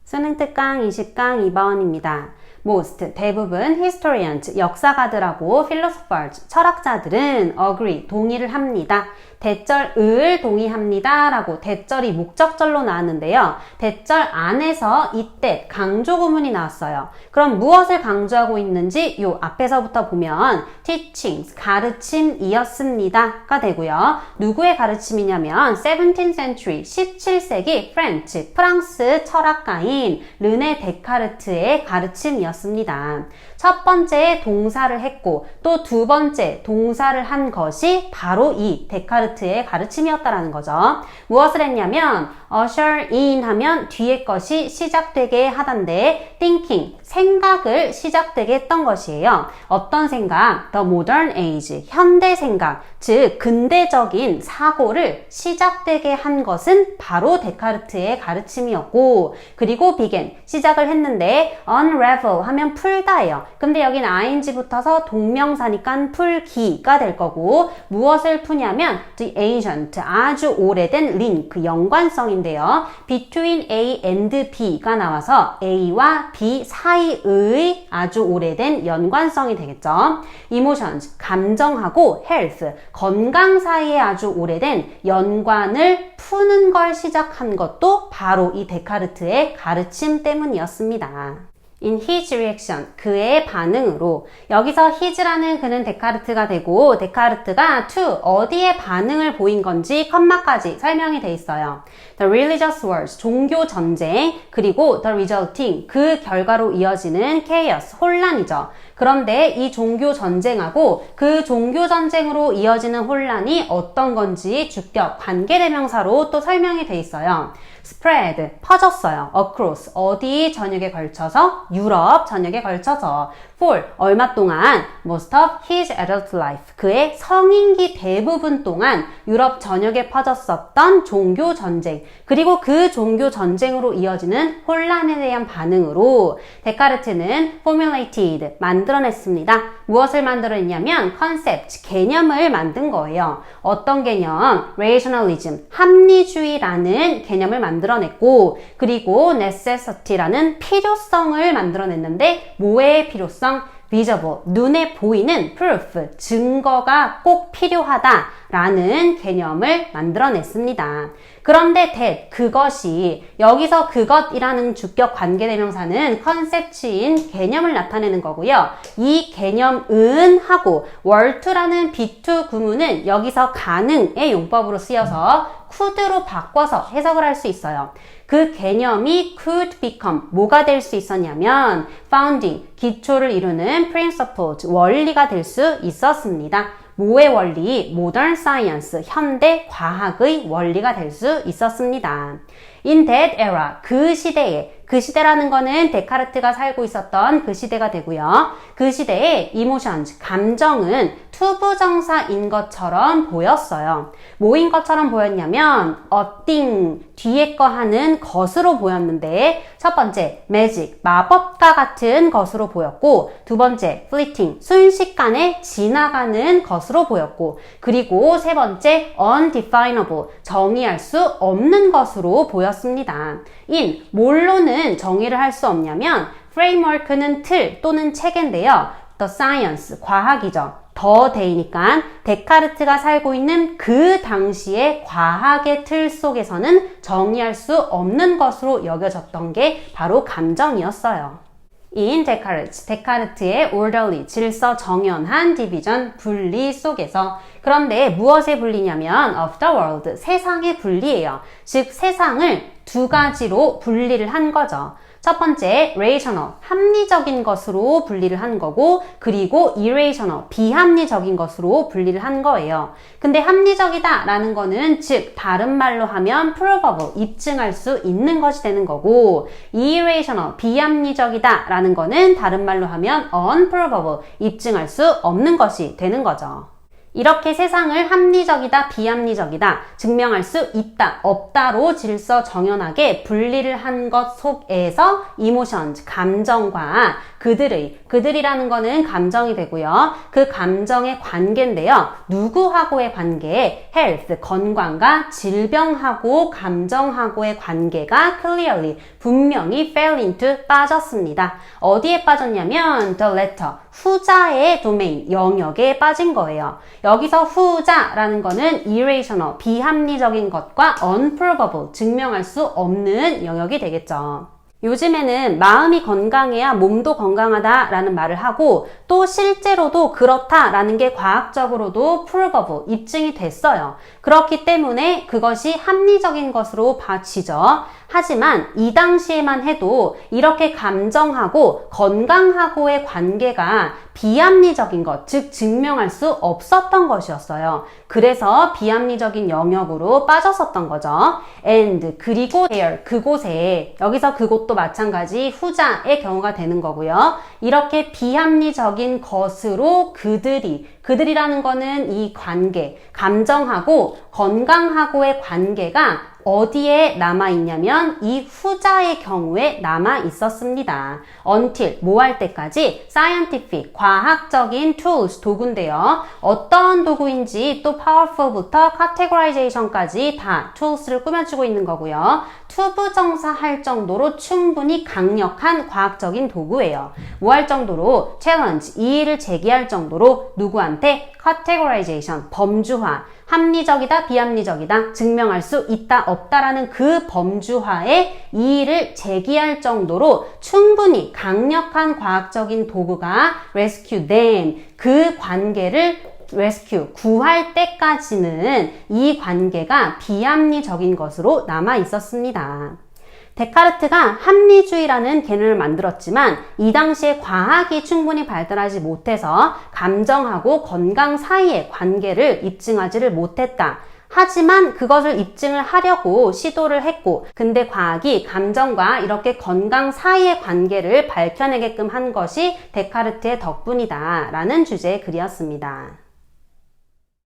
수능 특강 20강 2번입니다. Most, 대부분, historians, 역사가들하고 philosophers, 철학자들은 agree, 동의를 합니다. 대절을 동의합니다 라고 대절이 목적절로 나왔는데요. 대절 안에서 이때 강조 구문이 나왔어요. 그럼 무엇을 강조하고 있는지 요 앞에서부터 보면 teachings, 가르침이었습니다가 되고요. 누구의 가르침이냐면 17th century, 17세기 프렌치, 프랑스 철학가인 르네 데카르트의 가르침이었습니다. 첫 번째 동사를 했고 또 두 번째 동사를 한 것이 바로 이 데카르트의 가르침이었다라는 거죠. 무엇을 했냐면 usher in 하면 뒤에 것이 시작되게 하던데 thinking, 생각을 시작되게 했던 것이에요. 어떤 생각? The modern age, 현대 생각, 즉 근대적인 사고를 시작되게 한 것은 바로 데카르트의 가르침이었고, 그리고 began, 시작을 했는데 unravel 하면 풀다예요. 근데 여긴 ing 붙어서 동명사니까 풀기가 될 거고, 무엇을 푸냐면 the ancient, 아주 오래된 link, 연관성인데요. between A and B가 나와서 A와 B 사이의 아주 오래된 연관성이 되겠죠. emotions, 감정하고 health, 건강 사이에 아주 오래된 연관을 푸는 걸 시작한 것도 바로 이 데카르트의 가르침 때문이었습니다. In his reaction, 그의 반응으로. 여기서 his라는 그는 데카르트가 되고 데카르트가 to, 어디에 반응을 보인 건지 컴마까지 설명이 돼 있어요. The religious wars, 종교 전쟁, 그리고 the resulting, 그 결과로 이어지는 chaos, 혼란이죠. 그런데 이 종교 전쟁하고 그 종교 전쟁으로 이어지는 혼란이 어떤 건지 주격, 관계대명사로 또 설명이 돼 있어요. spread, 퍼졌어요. across, 어디 전역에 걸쳐서? 유럽 전역에 걸쳐서. for, 얼마 동안? most of his adult life, 그의 성인기 대부분 동안 유럽 전역에 퍼졌었던 종교 전쟁, 그리고 그 종교 전쟁으로 이어지는 혼란에 대한 반응으로 데카르트는 formulated, 만들어냈습니다. 무엇을 만들어냈냐면 concept, 개념을 만든 거예요. 어떤 개념? rationalism, 합리주의라는 개념을 만들어냈고, 그리고 necessity라는 필요성을 만들어냈는데 뭐의 필요성? visible, 눈에 보이는 proof, 증거가 꼭 필요하다라는 개념을 만들어냈습니다. 그런데 that, 그것이, 여기서 그것이라는 주격 관계대명사는 컨셉트인 개념을 나타내는 거고요. 이 개념은 하고 were to라는 be2 구문은 여기서 가능의 용법으로 쓰여서 could로 바꿔서 해석을 할 수 있어요. 그 개념이 could become, 뭐가 될 수 있었냐면 founding, 기초를 이루는 principles, 원리가 될 수 있었습니다. 뭐의 원리? modern science, 현대 과학의 원리가 될 수 있었습니다. In that era, 그 시대에, 그 시대라는 거는 데카르트가 살고 있었던 그 시대가 되고요. 그 시대에 emotions, 감정은 투부정사인 것처럼 보였어요. 뭐인 것처럼 보였냐면 a thing, 뒤에 거 하는 것으로 보였는데 첫 번째, magic, 마법과 같은 것으로 보였고 두 번째, fleeting, 순식간에 지나가는 것으로 보였고 그리고 세 번째, undefinable, 정의할 수 없는 것으로 보였습니다. in, 뭘로는 정의를 할 수 없냐면 framework는 틀 또는 체계인데요. the science, 과학이죠. 더 데이니까 데카르트가 살고 있는 그 당시의 과학의 틀 속에서는 정의할 수 없는 것으로 여겨졌던 게 바로 감정이었어요. in Descartes, 데카르트의 orderly, 질서 정연한 division, 분리 속에서. 그런데 무엇의 분리냐면 of the world, 세상의 분리예요. 즉 세상을 두 가지로 분리를 한 거죠. 첫 번째, rational, 합리적인 것으로 분리를 한 거고 그리고 irrational, 비합리적인 것으로 분리를 한 거예요. 근데 합리적이다 라는 거는 즉 다른 말로 하면 provable, 입증할 수 있는 것이 되는 거고 irrational, 비합리적이다 라는 거는 다른 말로 하면 unprovable, 입증할 수 없는 것이 되는 거죠. 이렇게 세상을 합리적이다, 비합리적이다, 증명할 수 있다, 없다로 질서 정연하게 분리를 한 것 속에서 emotions, 감정과 그들이라는 거는 감정이 되고요. 그 감정의 관계인데요. 누구하고의 관계, health, 건강과 질병하고 감정하고의 관계가 clearly, 분명히 fell into, 빠졌습니다. 어디에 빠졌냐면 the latter, 후자의 도메인, 영역에 빠진 거예요. 여기서 후자라는 거는 irrational, 비합리적인 것과 unprovable, 증명할 수 없는 영역이 되겠죠. 요즘에는 마음이 건강해야 몸도 건강하다라는 말을 하고 또 실제로도 그렇다라는 게 과학적으로도 provable, 입증이 됐어요. 그렇기 때문에 그것이 합리적인 것으로 봐지죠. 하지만 이 당시에만 해도 이렇게 감정하고 건강하고의 관계가 비합리적인 것, 즉 증명할 수 없었던 것이었어요. 그래서 비합리적인 영역으로 빠졌었던 거죠. and, 그리고 there, 그곳에, 여기서 그곳도 마찬가지 후자의 경우가 되는 거고요. 이렇게 비합리적인 것으로 그들이라는 거는 이 관계, 감정하고 건강하고의 관계가 어디에 남아있냐면 이 후자의 경우에 남아있었습니다. until, 뭐 할 때까지 scientific, 과학적인 tools, 도구인데요. 어떤 도구인지 또 powerful부터 categorization까지 다 tools를 꾸며주고 있는 거고요. 투부정사 할 정도로 충분히 강력한 과학적인 도구예요. 뭐 할 정도로 challenge, 이의를 제기할 정도로 누구한테 categorization, 범주화, 합리적이다, 비합리적이다, 증명할 수 있다, 없다라는 그 범주화에 이의를 제기할 정도로 충분히 강력한 과학적인 도구가 rescue them, 그 관계를 rescue, 구할 때까지는 이 관계가 비합리적인 것으로 남아 있었습니다. 데카르트가 합리주의라는 개념을 만들었지만 이 당시에 과학이 충분히 발달하지 못해서 감정하고 건강 사이의 관계를 입증하지를 못했다. 하지만 그것을 입증을 하려고 시도를 했고, 근데 과학이 감정과 이렇게 건강 사이의 관계를 밝혀내게끔 한 것이 데카르트의 덕분이다 라는 주제의 글이었습니다.